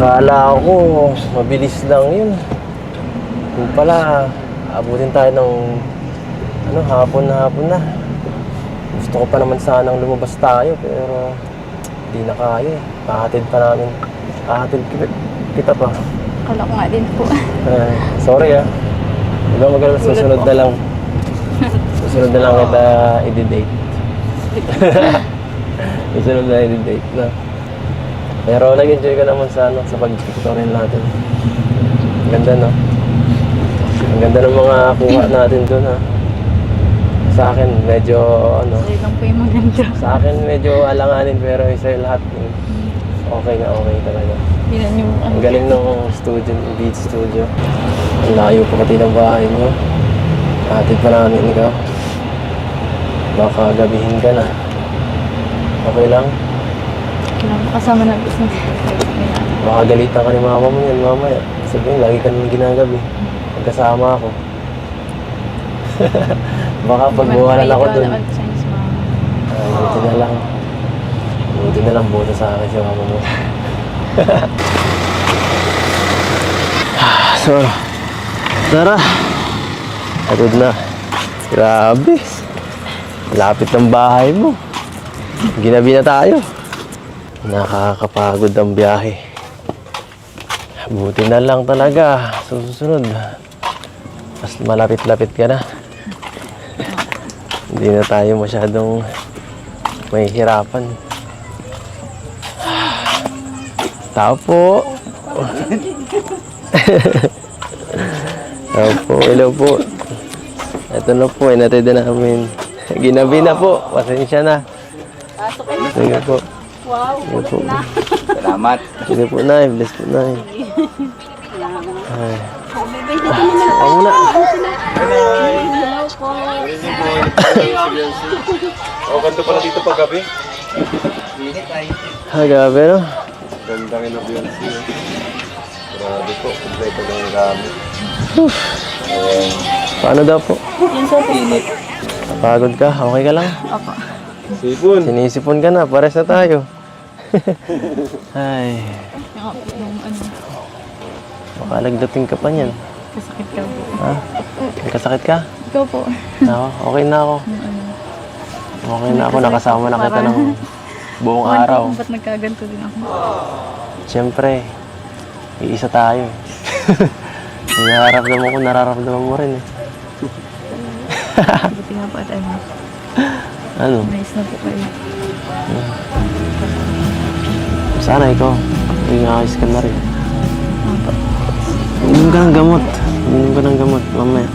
Akala ko, mabilis lang yun. Yung pala, abutin tayo ng hapon na. Gusto ko pa naman sanang lumabas tayo, pero hindi na kaya eh. Pahatid pa namin. Pahatid kita pa. Akala ko nga din po. Sorry ah. Diba magalang susunod na lang. Susunod na lang kita i-date. Susunod na i-date na. Pero nag-enjoy ka naman sa pag-pictorial natin. Ang ganda, no? Ang ganda ng mga kuha natin doon, ha? Sa akin, medyo, Sa'yo lang po yung maganda. sa akin, medyo alanganin, pero sa'yo lahat, okay na okay talaga. Yan yung Ang galing ng studio, beat studio. Ang layo pa pati ng bahay mo. Hatid pa namin ikaw. Baka gabihin ka na. Okay lang? kasama na business. Baka galitan ka ni mama mo yan mamaya. Sabihin, lagi ka naman ginagabi. Pagkasama ako. Baka pagbuwalan ako dun. Buti na lang. Buti na lang buta sa akin si mama mo. So, tara. Atod na. Grabe. Lapit ng bahay mo. Ginabi na tayo. Nakakapagod ang biyahe. Buti na lang talaga. Susunod. Mas malapit-lapit ka na. Hindi na tayo masyadong mahihirapan. Tao po. Tao po. Hello po. Ito na po. Inatid na namin. Ginabi na po. Pasensya na. Sige po. Wow. Sige po. Salamat. Sige po, Nay. Bless po, Nay. Ay. Ako muna. Ganito pala dito pag gabi. Ha, gabi, no? Gandang inobiyans niya. Grabe po, kompleto na yung gamit. Paano daw po? Yun sa Init. Napagod ka? Okay ka lang? Opo. Sipon. Sinisipon ka na. Pares na tayo. Ay. Yung Baka nagdating ka pa niyan. kasakit ka po. Ha? May kasakit ka? Ikaw po. Ako, okay na ako. Okay na ako. Nakasama na kita ng buong araw. Ba't nagkaganto din ako? Siyempre, iisa tayo. Nararamdaman ko, nararamdaman mo rin eh. Buti nga po at Ano? nice na po kayo. Sana ikaw. Ayos ka na rin. Opo. Inom ka ng gamot. Inom ka ng gamot mamaya.